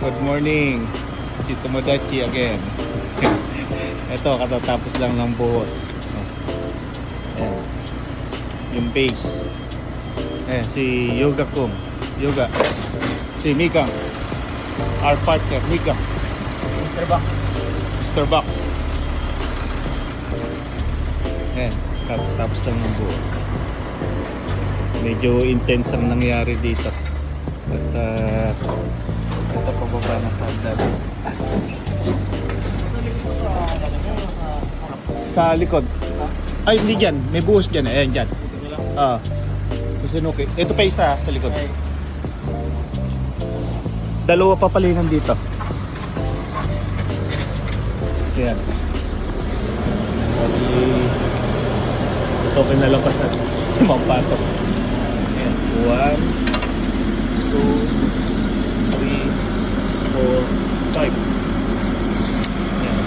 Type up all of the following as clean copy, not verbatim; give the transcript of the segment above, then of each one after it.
Good morning, si Tomodachi again. Ito, katatapos lang ng buhos. Ayan. Yung base. Ayan, si Yoga Kung. Yoga. Si Mikang. Our partner, Mikang. Mr. Box. Mr. Box. Ayan, katatapos lang ng buhos. Medyo intense ang nangyari dito. At ito pababa na sa hagdan. Sa likod. Ay, hindi dyan. May buhos dyan. Ayan, dyan. Susunuki. Ito pa isa sa likod. Dalawa pa palinan dito. Ayan. Ito kinalampasan. Limang patok. Ayan. 1, 2, 3, 4, 5. Yan.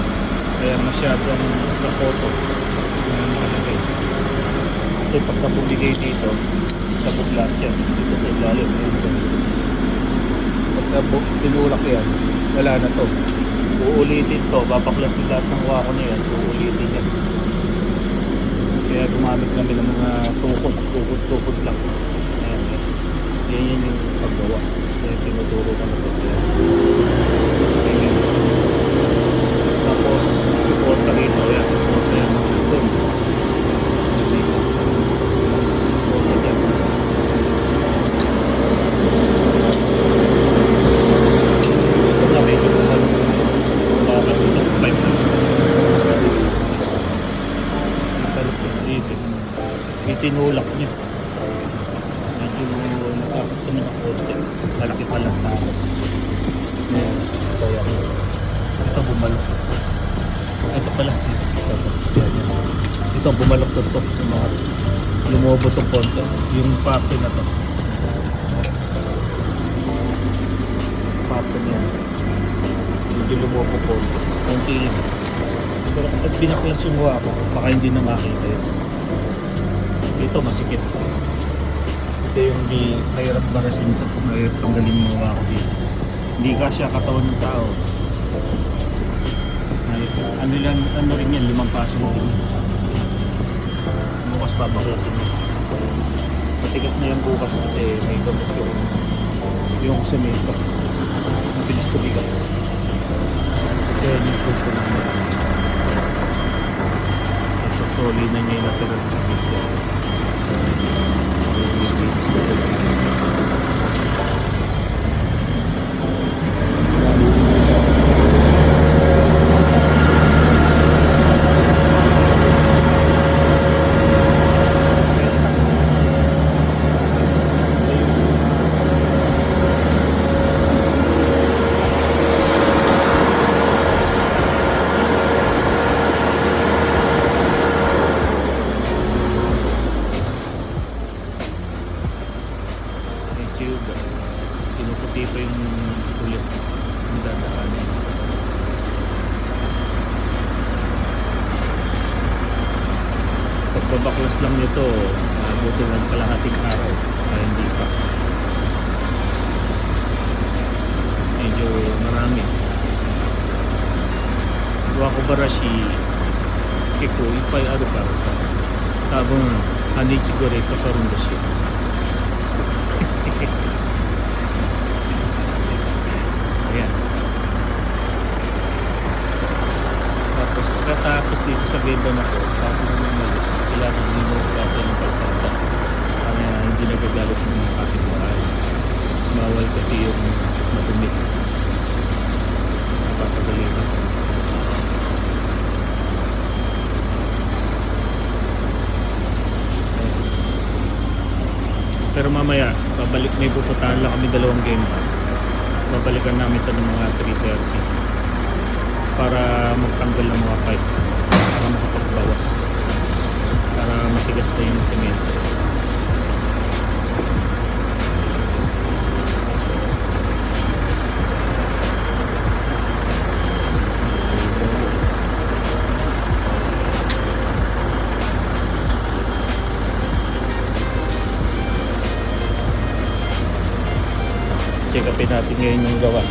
Kaya masyadong sa photo yung nakalagay. Kasi pagka bumigay dito, sabog lahat yan. Dito sa ilalim. Pagka tinulak yan, wala na to. Uulitin to, babaklasin lahat ng wako na yan. Uulitin yan. Kaya gumamit kami ng mga tukod lang. Ayan, yan yung paggawa. Kaya tinuturo ko na ito. Tapos, suporta rito. Ayan, suporta yan. Doon. Dito. Suporta dyan. Ito na medyo sa talong. Bakit ito? 5 na. Talong ko dito. Itinulak niya. Medyo nakakot ko na konti. Malaki pala na ayan. Ito yan. Ito bumalok. Ito pala. Ito bumalok to ito. Lumobo itong konti. Yung parte na to. Parte niya. Medyo lumobo konti. Konti lang. Pero kapag binaklas yung wako, baka hindi na makita yun. Ito masikip. Ito yung di mahirap barasin ito. Mahirap tanggalin mo wako dito. Hindi kasya katawan ng tao. Ano rin yan, 5 paso rin. Bukas pa baklasin yan. Matigas na yan bukas kasi may gamot yung semento. Mabilis tumigas. Kaya yung pupo naman. So, solid na niya yung natural sa picture. Kinukuti pa yung ulit yung dadaanin. Pagbabaklas lang nito, buti lang kalahating araw kaya hindi pa. Medyo marami. Wako barashi keko ippai aru kara tabun hanichi gore kakarun desu. Ayan. Tapos pagkatapos dito sa benda na to, tapos naman malis, kailangan nino natin ng kalsada para hindi nagagalit ng mga kapitbahay. Bawal kasi yung madumi. Napapagalitan. Pero mamaya, may pupuntahan lang kami 2 game pa. Babalikan namin ito ng mga 3:30 para magtanggal ng mga pipe para makapagbawas para matigas na yung semento. check upin natin ngayon yung gawa.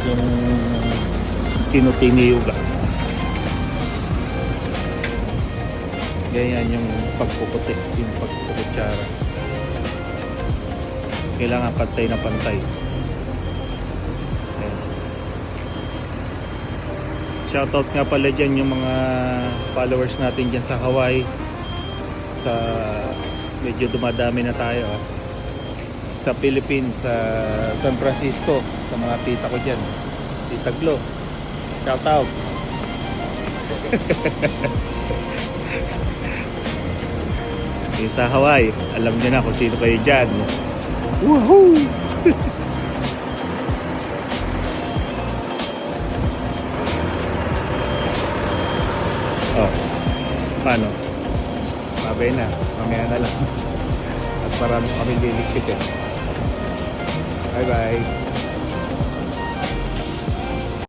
yung tinutiniyuga. Ganyan yung pagpuputi, yung pagpukutsara. Kailangan pantay na pantay. Ayan. Shoutout nga pala dyan yung mga followers natin dyan sa Hawaii. Sa medyo dumadami na tayo sa Philippines, sa San Francisco, sa mga tita ko dyan, Tita Glo, shoutout. Yung sa Hawaii, alam niyo na kung sino kayo dyan. Woohoo! Oh, paano? Mabay na, mamaya na lang. At marami kami lilikpitin. Bye bye.